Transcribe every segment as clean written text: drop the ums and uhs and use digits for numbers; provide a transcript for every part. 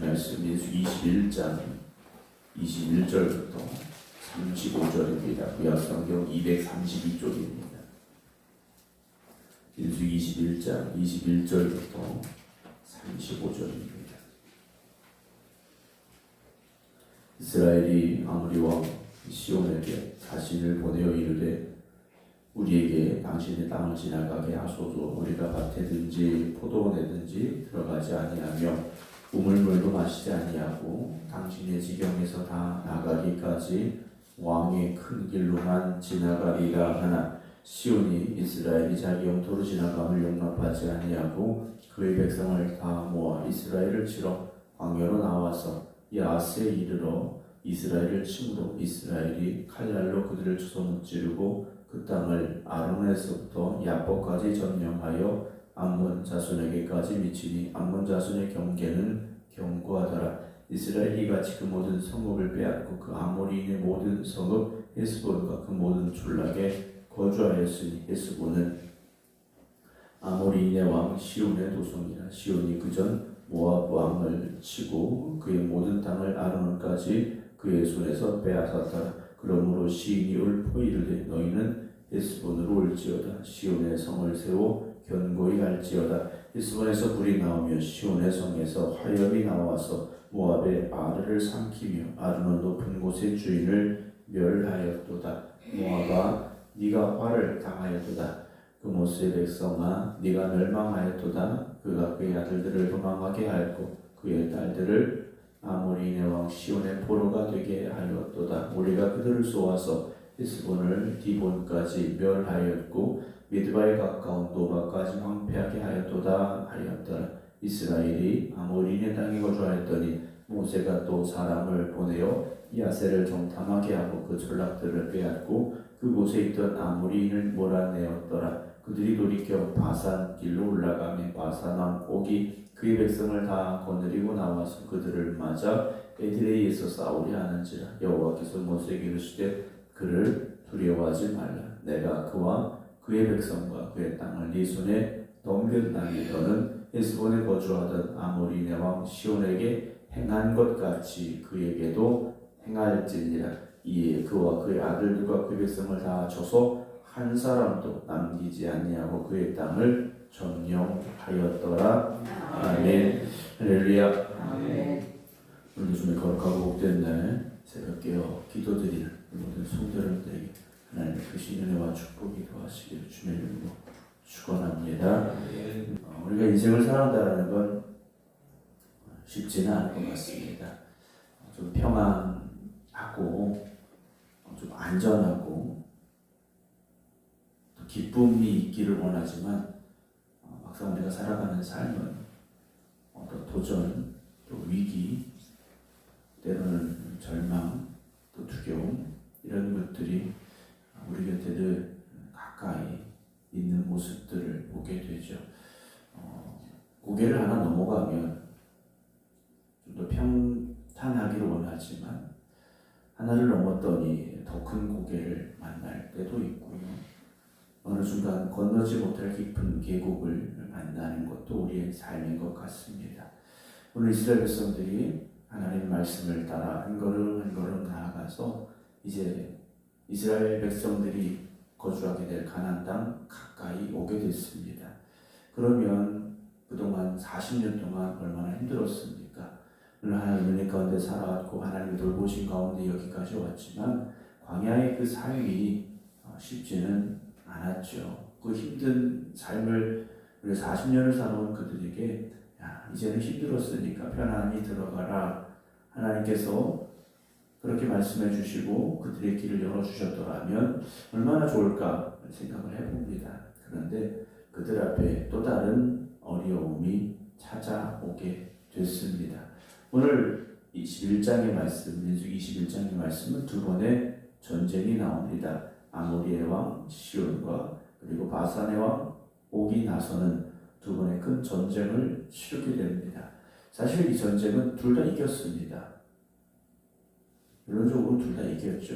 주신 말씀 민수기 21장 21절부터 35절입니다. 구약성경 232쪽입니다. 민수기 21장 21절부터 35절입니다. 이스라엘이 아모리 왕 시온에게 자신을 보내어 이르되 우리에게 당신의 땅을 지나가게 하소서. 우리가 밭에든지 포도원에든지 들어가지 아니하며 우물물도 마시지 아니하고 당신의 지경에서 다 나가기까지 왕의 큰 길로만 지나가리라 하나 시온이 이스라엘이 자기 영토로 지나감을 용납하지 아니하고 그의 백성을 다 모아 이스라엘을 치러 광야로 나와서 야스에 이르러 이스라엘을 치므로 이스라엘이 칼날로 그들을 쳐서 무찌르고 그 땅을 아르논에서부터 야복까지 점령하여 암몬 자손에게까지 미치니 암몬 자손의 경계는 견고하더라. 이스라엘이 같이 그 모든 성읍을 빼앗고 그 아모리인의 모든 성읍 헤스본과 그 모든 졸락에 거주하였으니 헤스본은 아모리인의 왕 시온의 도성이라. 시온이 그전 모압 왕을 치고 그의 모든 땅을 아르논까지 그의 손에서 빼앗았더라. 그러므로 시인이 울포 이르되 너희는 헤스본으로 올지어다. 시온의 성을 세워 견고히 할지어다. 헤스본에서 불이 나오며 시온의 성에서 화염이 나와서 모압의 아르를 삼키며 아르논 높은 곳의 주인을 멸하였도다. 모압아 네가 화를 당하였도다. 그모스의 백성아 네가 멸망하였도다. 그가 그의 아들들을 도망하게 하였고 그의 딸들을 아모리인의 왕 시온의 포로가 되게 하였도다. 우리가 그들을 쏘아서 헤스본을 디본까지 멸하였고 미드바에 가까운 노바까지 황폐하게 하였도다 하였더라. 이스라엘이 아모리인의 땅에 거주하였더니 모세가 또 사람을 보내어 야세를 정탐하게 하고 그 전락들을 빼앗고 그곳에 있던 아모리인을 몰아내었더라. 그들이 돌이켜 바산 길로 올라가며 바산 왕 옥이 그의 백성을 다 거느리고 나와서 그들을 맞아 에드레이에서 싸우려 하는지라. 여호와께서 모세에게 이르시되 그를 두려워하지 말라. 내가 그와 그의 백성과 그의 땅을 네 손에 넘겼나니 너는 헤스본에 거주하던 아모리인의 왕 시온에게 행한 것 같이 그에게도 행할지니라. 이에 그와 그의 아들들과 그의 백성을 다 쳐서 한 사람도 남기지 아니하고 그의 땅을 점령하였더라. 아멘. 할렐루야. 아멘. 오늘 주님의 거룩하고 복된 날 새벽 깨어 기도드리는 모든 성도들에게 하나님의 크신 은혜와 축복이 더하시기를 주의 이름으로 축원합니다. 우리가 인생을 살아간다는 건 쉽지는 않을 것 같습니다. 좀 평안하고 좀 안전하고 또 기쁨이 있기를 원하지만 막상 우리가 살아가는 삶은 또 도전, 또 위기, 때로는 절망, 또 두려움 이런 것들이 우리 곁에 늘 가까이 있는 모습들을 보게 되죠. 고개를 하나 넘어가면 좀 더 평탄하기를 원하지만 하나를 넘었더니 더 큰 고개를 만날 때도 있고요. 어느 순간 건너지 못할 깊은 계곡을 만나는 것도 우리의 삶인 것 같습니다. 오늘 이스라엘 백성들이 하나님의 말씀을 따라 한 걸음 한 걸음 나아가서 이제 이스라엘 백성들이 거주하게 될 가나안 땅 가까이 오게 됐습니다. 그러면 그동안 40년 동안 얼마나 힘들었습니까? 물론 하나님의 은혜 가운데 살아왔고 하나님의 돌보신 가운데 여기까지 왔지만 광야의 그 삶이 쉽지는 않았죠. 그 힘든 삶을 우리 40년을 살아온 그들에게 이제는 힘들었으니까 편안히 들어가라. 하나님께서 그렇게 말씀해 주시고 그들의 길을 열어주셨더라면 얼마나 좋을까 생각을 해봅니다. 그런데 그들 앞에 또 다른 어려움이 찾아오게 됐습니다. 오늘 21장의 말씀, 민수기 21장의 말씀은 두 번의 전쟁이 나옵니다. 아모리의 왕 시온과 그리고 바산의 왕 옥이 나서는 두 번의 큰 전쟁을 치르게 됩니다. 사실 이 전쟁은 둘 다 이겼습니다. 물론적으로 둘 다 이겼죠.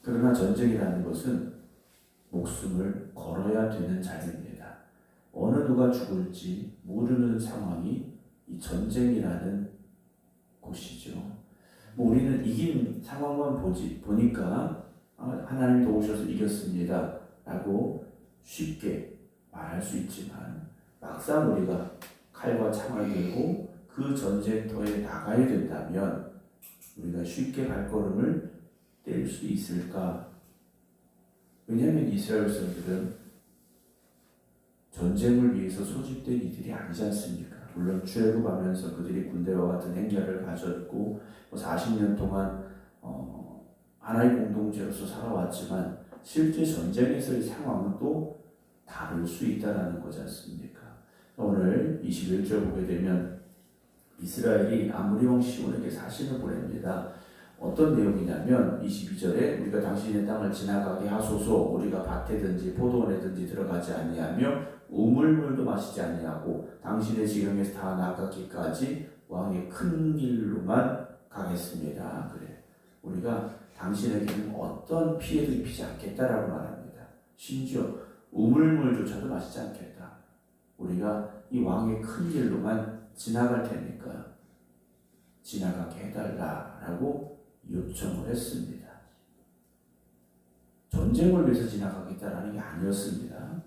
그러나 전쟁이라는 것은 목숨을 걸어야 되는 자리입니다. 어느 누가 죽을지 모르는 상황이 이 전쟁이라는 곳이죠. 뭐 우리는 이긴 상황만 보니까 하나님 도우셔서 이겼습니다 라고 쉽게 말할 수 있지만, 막상 우리가 칼과 창을 들고 그 전쟁터에 나가야 된다면 우리가 쉽게 발걸음을 뗄 수 있을까? 왜냐하면 이스라엘 백성들은 전쟁을 위해서 소집된 이들이 아니지 않습니까? 물론 출애굽하면서 그들이 군대와 같은 행렬을 가졌고 40년 동안 하나의 공동체로서 살아왔지만 실제 전쟁에서의 상황은 또 다를 수 있다는 거지 않습니까? 오늘 21절 보게 되면 이스라엘이 아모리 왕 시온에게 사신을 보냅니다. 어떤 내용이냐면 22절에 우리가 당신의 땅을 지나가게 하소서, 우리가 밭에든지 포도원에든지 들어가지 아니하며 우물물도 마시지 아니하고 당신의 지경에서 다 나가기까지 왕의 큰 길로만 가겠습니다. 그래, 우리가 당신에게는 어떤 피해도 입히지 않겠다라고 말합니다. 심지어 우물물조차도 마시지 않겠다. 우리가 이 왕의 큰 길로만 지나갈 테니까 지나가게 해달라라고 요청을 했습니다. 전쟁을 위해서 지나가겠다라는 게 아니었습니다.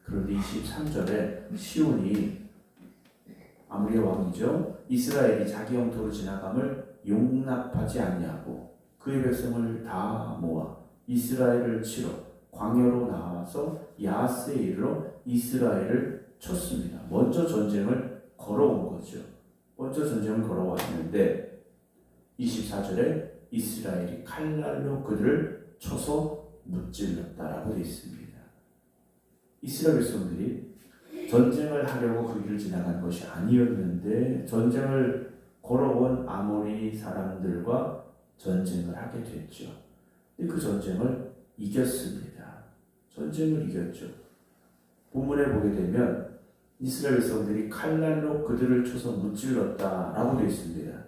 그런데 23절에 시온이, 아모리 왕이죠, 이스라엘이 자기 영토로 지나감을 용납하지 아니하고 그의 백성을 다 모아 이스라엘을 치러 광야로 나와서 야스에 이르러 이스라엘을 쳤습니다. 먼저 전쟁을 걸어온 거죠. 먼저 전쟁을 걸어왔는데 24절에 이스라엘이 칼날로 그들을 쳐서 무찔렀다라고 되어 있습니다. 이스라엘 백성들이 전쟁을 하려고 그 길을 지나간 것이 아니었는데 전쟁을 걸어온 아모리 사람들과 전쟁을 하게 됐죠. 그 전쟁을 이겼습니다. 전쟁을 이겼죠. 본문에 보게 되면 이스라엘 백성들이 칼날로 그들을 쳐서 무찔렀다라고 되어 있습니다.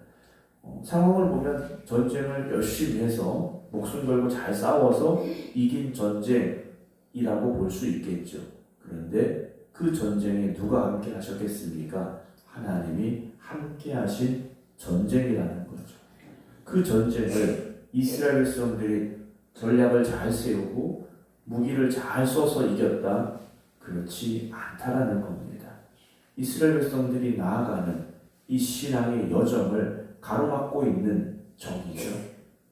상황을 보면 전쟁을 열심히 해서 목숨 걸고 잘 싸워서 이긴 전쟁이라고 볼 수 있겠죠. 그런데 그 전쟁에 누가 함께 하셨겠습니까? 하나님이 함께 하신 전쟁이라는 거죠. 그 전쟁을 이스라엘 백성들이 전략을 잘 세우고 무기를 잘 써서 이겼다? 그렇지 않다라는 겁니다. 이스라엘 백성들이 나아가는 이 신앙의 여정을 가로막고 있는 적이죠.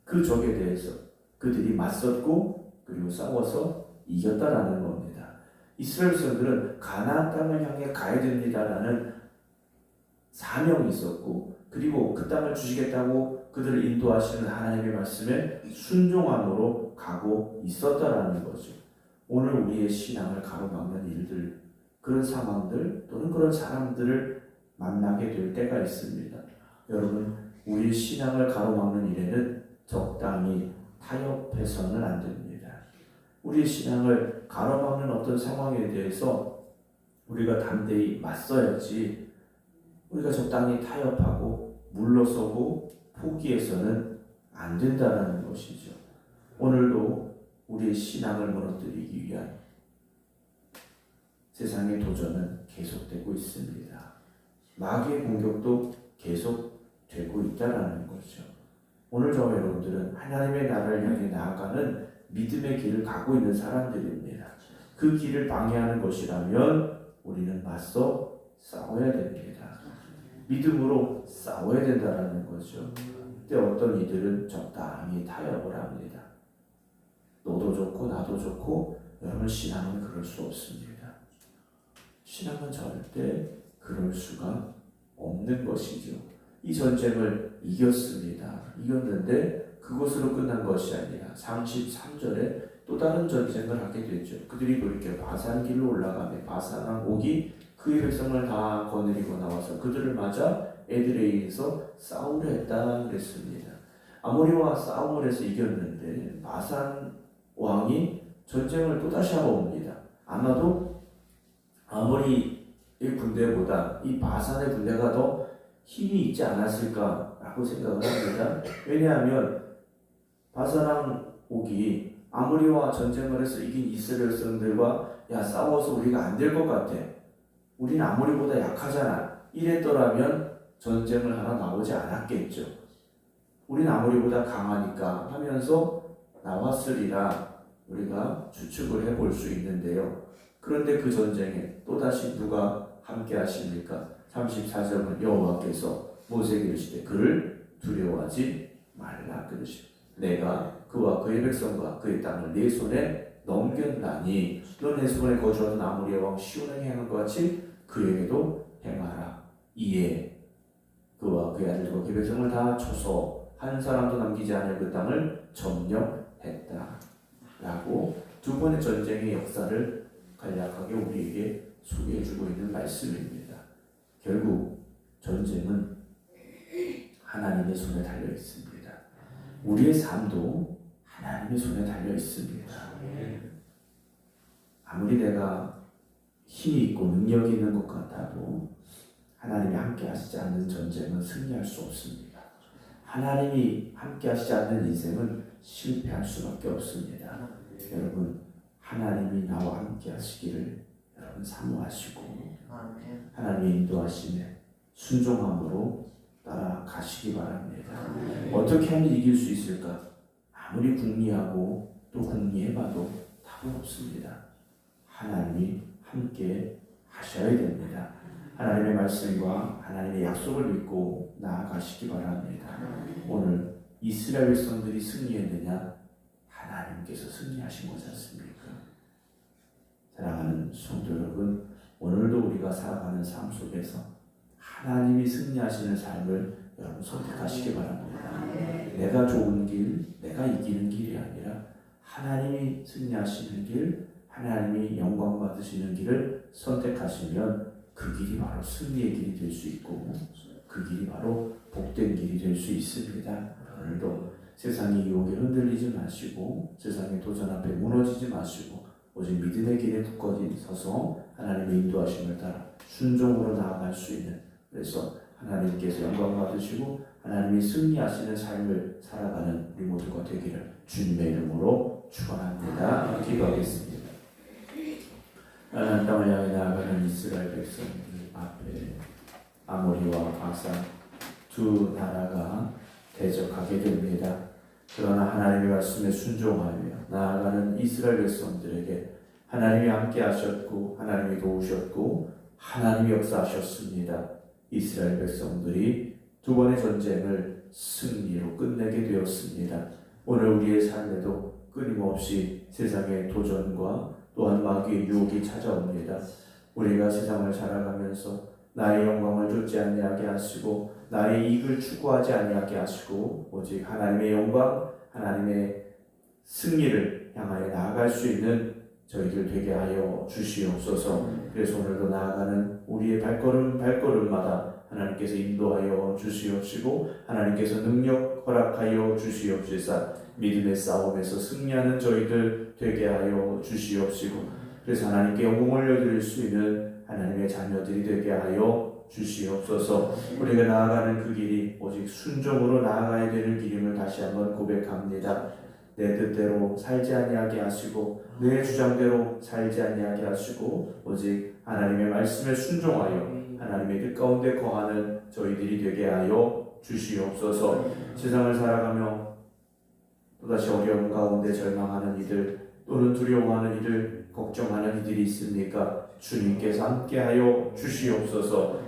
그 적에 대해서 그들이 맞섰고 그리고 싸워서 이겼다라는 겁니다. 이스라엘 백성들은 가나안 땅을 향해 가야 됩니다라는 사명이 있었고, 그리고 그 땅을 주시겠다고 그들을 인도하시는 하나님의 말씀에 순종함으로 가고 있었다라는 거죠. 오늘 우리의 신앙을 가로막는 일들, 그런 상황들 또는 그런 사람들을 만나게 될 때가 있습니다. 여러분, 우리 신앙을 가로막는 일에는 적당히 타협해서는 안 됩니다. 우리 신앙을 가로막는 어떤 상황에 대해서 우리가 담대히 맞서야지, 우리가 적당히 타협하고 물러서고 포기해서는 안 된다는 것이죠. 오늘도 우리의 신앙을 무너뜨리기 위한 세상의 도전은 계속되고 있습니다. 마귀의 공격도 계속되고 있다는 거죠. 오늘 저와 여러분들은 하나님의 나라를 향해 나아가는 믿음의 길을 가고 있는 사람들입니다. 그 길을 방해하는 것이라면 우리는 맞서 싸워야 됩니다. 믿음으로 싸워야 된다는 거죠. 그때 어떤 이들은 적당히 타협을 합니다. 너도 좋고 나도 좋고. 여러분, 신앙은 그럴 수 없습니다. 신앙은 절대 그럴 수가 없는 것이죠. 이 전쟁을 이겼습니다. 이겼는데 그것으로 끝난 것이 아니라 33절에 또 다른 전쟁을 하게 됐죠. 그들이 돌이켜 바산 길로 올라가며 바산 왕 옥이 그의 백성을 다 거느리고 나와서 그들을 맞아 에드레이에서 싸우려 했다 그랬습니다. 아모리와 싸움을 해서 이겼는데 바산 왕이 전쟁을 또다시 하고 옵니다. 아마도 아모리의 군대보다 이 바산의 군대가 더 힘이 있지 않았을까라고 생각을 합니다. 왜냐하면 바산 왕 옥이 아모리와 전쟁을 해서 이긴 이스라엘 백성들과 싸워서 우리가 안 될 것 같아. 우리는 아모리보다 약하잖아. 이랬더라면 전쟁을 하나 나오지 않았겠죠. 우린 아무리보다 강하니까 하면서 나왔으리라 우리가 추측을 해볼 수 있는데요. 그런데 그 전쟁에 또다시 누가 함께 하십니까? 34절은 여호와께서 모세에게 이르시되 그를 두려워하지 말라 그러시오. 내가 그와 그의 백성과 그의 땅을 네 손에 넘겼나니 너 내 손에 거주하던 아모리의 왕 시온에게 행한 것 같이 그에게도 행하라. 이에 그와 그의 아들과 그의 백성을 다 쳐서 한 사람도 남기지 않을 그 땅을 점령했다 라고 두 번의 전쟁의 역사를 간략하게 우리에게 소개해주고 있는 말씀입니다. 결국 전쟁은 하나님의 손에 달려 있습니다. 우리의 삶도 하나님의 손에 달려 있습니다. 아무리 내가 힘이 있고 능력이 있는 것 같아도 하나님이 함께 하시지 않는 전쟁은 승리할 수 없습니다. 하나님이 함께 하시지 않는 인생은 실패할 수밖에 없습니다. 여러분, 하나님이 나와 함께 하시기를 여러분 사모하시고 하나님의 인도하심에 순종함으로 따라가시기 바랍니다. 어떻게 하면 이길 수 있을까? 아무리 궁리하고 또 궁리해봐도 답은 없습니다. 하나님이 함께 하셔야 됩니다. 하나님의 말씀과 하나님의 약속을 믿고 나아가시기 바랍니다. 오늘 이스라엘 백성들이 승리했느냐? 하나님께서 승리하신 거지 않습니까? 사랑하는 성도 여러분, 오늘도 우리가 살아가는 삶 속에서 하나님이 승리하시는 삶을 여러분 선택하시기 바랍니다. 내가 좋은 길, 내가 이기는 길이 아니라 하나님이 승리하시는 길, 하나님이 영광 받으시는 길을 선택하시면 그 길이 바로 승리의 길이 될 수 있고 그 길이 바로 복된 길이 될 수 있습니다. 오늘도 세상의 유혹에 흔들리지 마시고 세상의 도전 앞에 무너지지 마시고 오직 믿음의 길에 굳건히 서서 하나님의 인도하심을 따라 순종으로 나아갈 수 있는, 그래서 하나님께서 영광 받으시고 하나님이 승리하시는 삶을 살아가는 우리 모두가 되기를 주님의 이름으로 축원합니다. 기도하겠습니다. 하나님 땅을 향해 나아가는 이스라엘 백성들 앞에 아모리와 바산 두 나라가 대적하게 됩니다. 그러나 하나님의 말씀에 순종하며 나아가는 이스라엘 백성들에게 하나님이 함께 하셨고 하나님이 도우셨고 하나님이 역사하셨습니다. 이스라엘 백성들이 두 번의 전쟁을 승리로 끝내게 되었습니다. 오늘 우리의 삶에도 끊임없이 세상의 도전과 또한 마귀의 유혹이 찾아옵니다. 우리가 세상을 살아가면서 나의 영광을 좇지 아니하게 하시고 나의 이익을 추구하지 아니하게 하시고 오직 하나님의 영광, 하나님의 승리를 향하여 나아갈 수 있는 저희들 되게 하여 주시옵소서. 그래서 오늘도 나아가는 우리의 발걸음마다 하나님께서 인도하여 주시옵시고 하나님께서 능력 허락하여 주시옵시사 믿음의 싸움에서 승리하는 저희들 되게 하여 주시옵시고 그래서 하나님께 영광 올려드릴 수 있는 하나님의 자녀들이 되게 하여 주시옵소서. 우리가 나아가는 그 길이 오직 순종으로 나아가야 되는 길임을 다시 한번 고백합니다. 내 뜻대로 살지 아니하게 하시고 내 주장대로 살지 아니하게 하시고 오직 하나님의 말씀에 순종하여 하나님의 뜻 가운데 거하는 저희들이 되게 하여 주시옵소서. 세상을 살아가며 또다시 어려움 가운데 절망하는 이들 또는 두려워하는 이들 걱정하는 이들이 있습니까? 주님께서 함께하여 주시옵소서.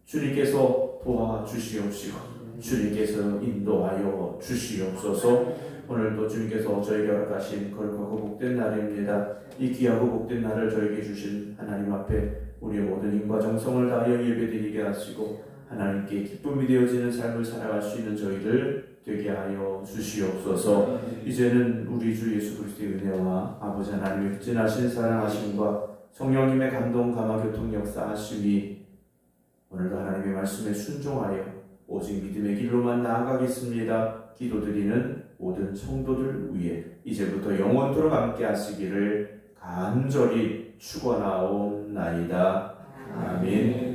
주님께서 도와주시옵시고 주님께서 인도하여 주시옵소서. 오늘도 주님께서 저에게 허락하신 거룩하고 복된 날입니다. 이 귀하고 복된 날을 저에게 주신 하나님 앞에 우리의 모든 힘과 정성을 다하여 예배드리게 하시고 하나님께 기쁨이 되어지는 삶을 살아갈 수 있는 저희를 되게 하여 주시옵소서. 이제는 우리 주 예수 그리스도의 은혜와 아버지 하나님의 극진하신 사랑하심과 성령님의 감동 감화교통 역사하심이 오늘도 하나님의 말씀에 순종하여 오직 믿음의 길로만 나아가겠습니다. 기도드리는 모든 성도들 위해 이제부터 영원토록 함께 하시기를 간절히 축원하옵나이다. 아멘.